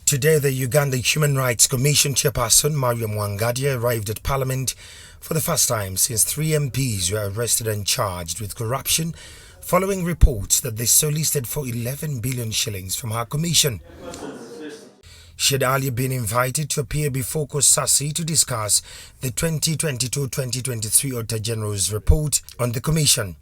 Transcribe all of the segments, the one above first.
Today, the Uganda Human Rights Commission Chairperson Mariam Wangadya arrived at Parliament for the first time since 3 MPs were arrested and charged with corruption following reports that they solicited for 11 billion shillings from her commission. She had earlier been invited to appear before COSASE to discuss the 2022-2023 Auditor General's report on the Commission.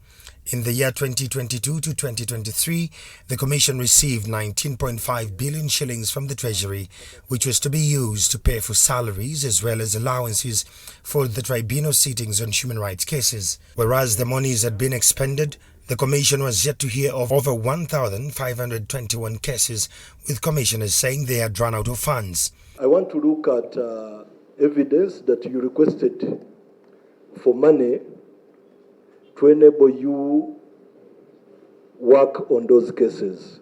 In the year 2022 to 2023, the Commission received 19.5 billion shillings from the Treasury, which was to be used to pay for salaries as well as allowances for the tribunal sittings on human rights cases. Whereas the monies had been expended, the Commission was yet to hear of over 1,521 cases, with commissioners saying they had run out of funds. I want to look at evidence that you requested for money to enable you work on those cases.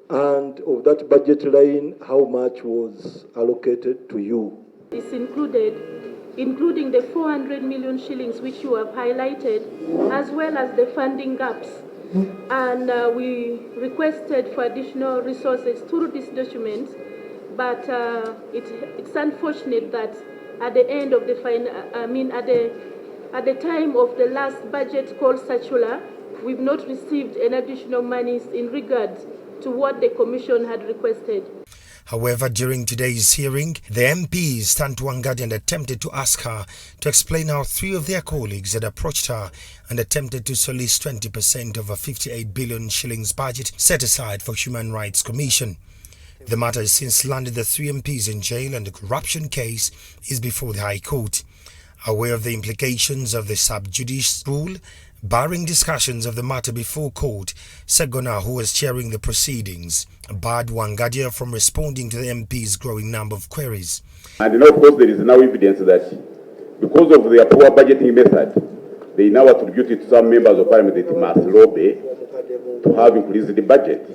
And of that budget line, how much was allocated to you? It's including the 400 million shillings which you have highlighted, as well as the funding gaps. And we requested for additional resources through this document, but it's unfortunate that at the end of at the time of the last budget called circular, we've not received any additional monies in regards to what the Commission had requested. However, during today's hearing, the MPs turned to Wangadya and attempted to ask her to explain how 3 of their colleagues had approached her and attempted to solicit 20% of a 58 billion shillings budget set aside for Human Rights Commission. The matter has since landed the 3 MPs in jail and the corruption case is before the High Court. Aware of the implications of the sub-judice rule, barring discussions of the matter before court, Ssegona, who was chairing the proceedings, barred Wangadya from responding to the MP's growing number of queries. And of course, there is now evidence that because of their poor budgeting method, they now attribute it to some members of parliament that must lobby to have increased the budget,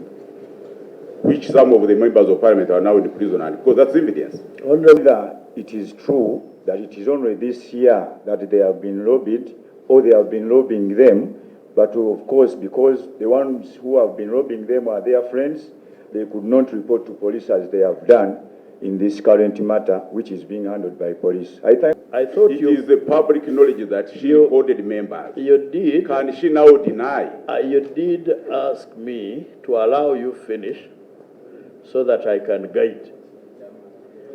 which some of the members of parliament are now in prison, and because that's evidence. Only that it is true that it is only this year that they have been lobbied, or they have been lobbying them, but of course, because the ones who have been lobbying them are their friends, they could not report to police as they have done in this current matter, which is being handled by police. I thought it is the public knowledge that she recorded members. You did. Can she now deny? You did ask me to allow you finish so that I can guide.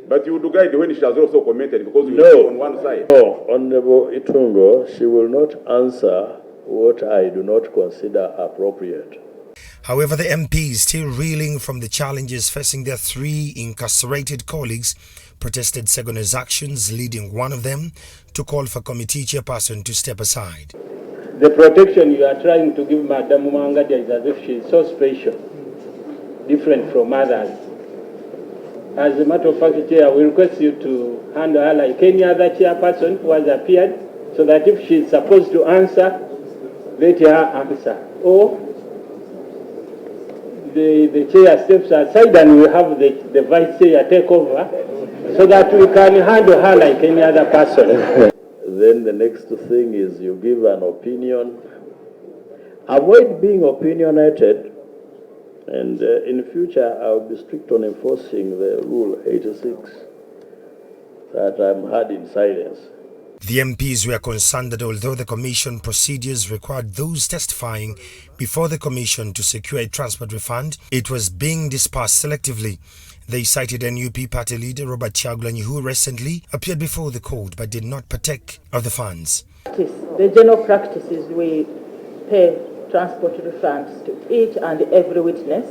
But you would guide when she has also commented, because you were on one side. No, Honorable Itungo, she will not answer what I do not consider appropriate. However, the MPs, still reeling from the challenges facing their 3 incarcerated colleagues, protested Ssegona's actions, leading one of them to call for committee chairperson to step aside. The protection you are trying to give Madam Wangadya is as if she is so special, different from others. As a matter of fact, Chair, we request you to handle her like any other chairperson who has appeared, so that if she is supposed to answer, let her answer. Or the chair steps aside and we have the vice chair take over, so that we can handle her like any other person. Then the next thing is you give an opinion. Avoid being opinionated. And in future, I'll be strict on enforcing the Rule 86 that I'm heard in silence. The MPs were concerned that although the Commission procedures required those testifying before the Commission to secure a transport refund, it was being dispersed selectively. They cited NUP party leader Robert Chagulanyi, who recently appeared before the court but did not partake of the funds. The general practice is we pay transport refunds to each and every witness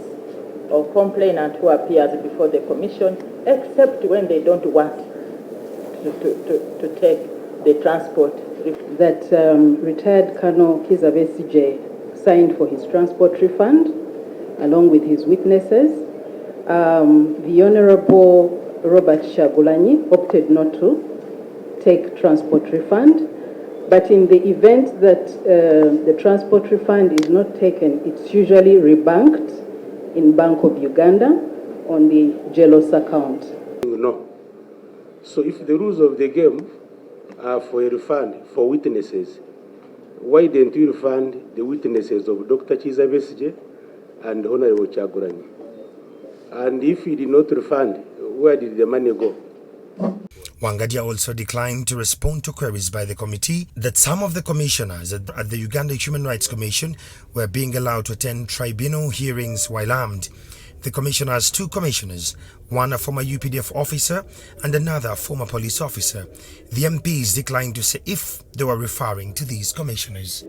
or complainant who appears before the Commission, except when they don't want to take the transport. That retired Colonel Kizza Besigye signed for his transport refund along with his witnesses. The Honorable Robert Chagulanyi opted not to take transport refund. But in the event that the transport refund is not taken, it's usually rebanked in Bank of Uganda on the jealous account. No. So if the rules of the game are for a refund for witnesses, why didn't you refund the witnesses of Dr. Kizza Besigye and Honorable Chagulanyi? And if he did not refund, where did the money go? Wangadya also declined to respond to queries by the committee that some of the commissioners at the Uganda Human Rights Commission were being allowed to attend tribunal hearings while armed. The commission has two commissioners, one a former UPDF officer and another a former police officer. The MPs declined to say if they were referring to these commissioners.